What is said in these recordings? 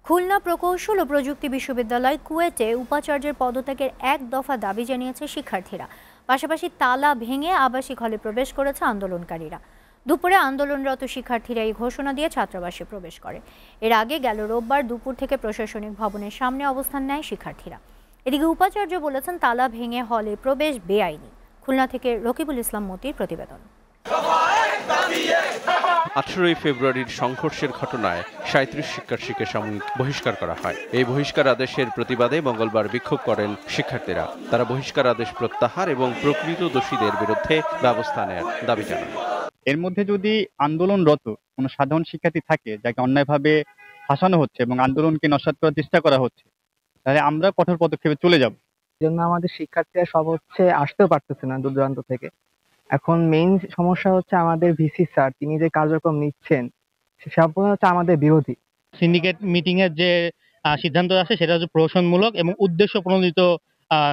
খুলনা প্রকৌশল ও প্রযুক্তি বিশ্ববিদ্যালয় কুয়েটে উপাচার্যের পদত্যাগের এক দফা দাবি জানিয়েছে শিক্ষার্থীরা। পাশাপাশি তালা ভেঙে আবাসিক হলে প্রবেশ করেছে আন্দোলনকারীরা। দুপুরে আন্দোলনরত শিক্ষার্থীরা এই ঘোষণা দিয়ে ছাত্রাবাসে প্রবেশ করে। এর আগে গেল রোববার দুপুর থেকে প্রশাসনিক ভবনের সামনে অবস্থান নেয় শিক্ষার্থীরা। এদিকে উপাচার্য বলেছেন তালা ভেঙে হলে প্রবেশ বেআইনি। খুলনা থেকে রকিবুল ইসলাম মতির প্রতিবেদন। 18 ফেব্রুয়ারির সংঘর্ষের ঘটনায় 37 শিক্ষার্থীকে সাময়িক বহিষ্কার করা হয়। এই বহিষ্কার আদেশের প্রতিবাদে মঙ্গলবার বিক্ষোভ করেন শিক্ষার্থীরা। তারা বহিষ্কার আদেশ প্রত্যাহার এবং প্রকৃত দোষীদের বিরুদ্ধে ব্যবস্থা নেওয়ার দাবি জানান। এর মধ্যে যদি আন্দোলনরত কোনো সাধারণ শিক্ষার্থী থাকে যাকে অন্যায়ভাবে ফাঁসানো হচ্ছে এবং আন্দোলনকে নস্যাৎ করার চেষ্টা করা হচ্ছে, তাহলে আমরা কঠোর পদক্ষেপে চলে যাব। জন্য আমাদের শিক্ষার্থীরা সব আসতেও পারতেছে না দূর দূরান্ত থেকে। এখন মেইন সমস্যা হচ্ছে আমাদের ভিসি স্যার, তিনি যে কার্যক্রম নিচ্ছেন সম্পূর্ণ হচ্ছে আমাদের বিরোধী। সিন্ডিকেট মিটিং এর যে সিদ্ধান্ত আছে সেটা হচ্ছে প্রহসনমূলক এবং উদ্দেশ্য প্রণোদিত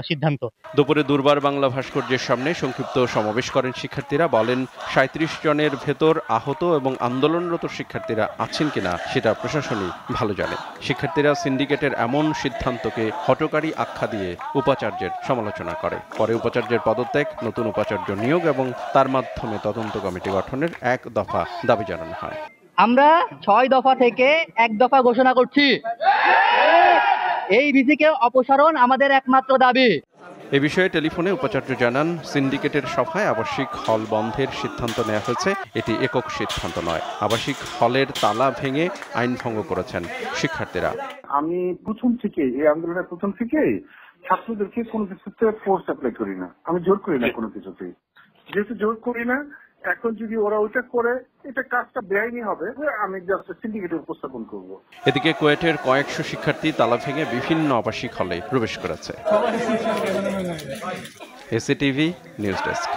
সিদ্ধান্ত। দুপুরে দুর্বার বাংলা ভাস্কর্যের সামনে সংক্ষিপ্ত সমাবেশ করেন শিক্ষার্থীরা। বলেন 37 জনের ভেতর আহত এবং আন্দোলনরত শিক্ষার্থীরা আছেন কিনা সেটা প্রশাসনই ভালো জানে। শিক্ষার্থীরা সিন্ডিকেটের এমন সিদ্ধান্তকে হঠকারী আখ্যা দিয়ে উপাচার্যের সমালোচনা করে। পরে উপাচার্যের পদত্যাগ, নতুন উপাচার্য নিয়োগ এবং তার মাধ্যমে তদন্ত কমিটি গঠনের এক দফা দাবি জানানো হয়। আমরা 6 দফা থেকে এক দফা ঘোষণা করছি। এই ভিসিকে অপসারণ আমাদের একমাত্র দাবি। এ বিষয়ে টেলিফোনে উপাচার্য জানান, সিন্ডিকেটের সভায় আবাসিক হল বন্ধের সিদ্ধান্ত নেওয়া হয়েছে। এটি একক সিদ্ধান্ত নয়। আবাসিক হলের তালা ভেঙে আইন ভঙ্গ করেছেন শিক্ষার্থীরা। আমি প্রথম থেকে এই আন্দোলনের প্রথম থেকে ছাত্রদেরকে কোনো কিছুতে ফোর্স অ্যাপ্লাই করি না, আমি জোর করি না কোনো কিছুতে। যেহেতু জোর করি না, এখন যদি ওরা ওইটা করে এটা কাজটা বেআইনি হবে, আমি জাস্ট সিন্ডিকেটে উপস্থাপন করব। এদিকে কুয়েটের কয়েকশো শিক্ষার্থী তালা ভেঙে বিভিন্ন আবাসিক হলে প্রবেশ করেছে। এসিটিভি নিউজ ডেস্ক।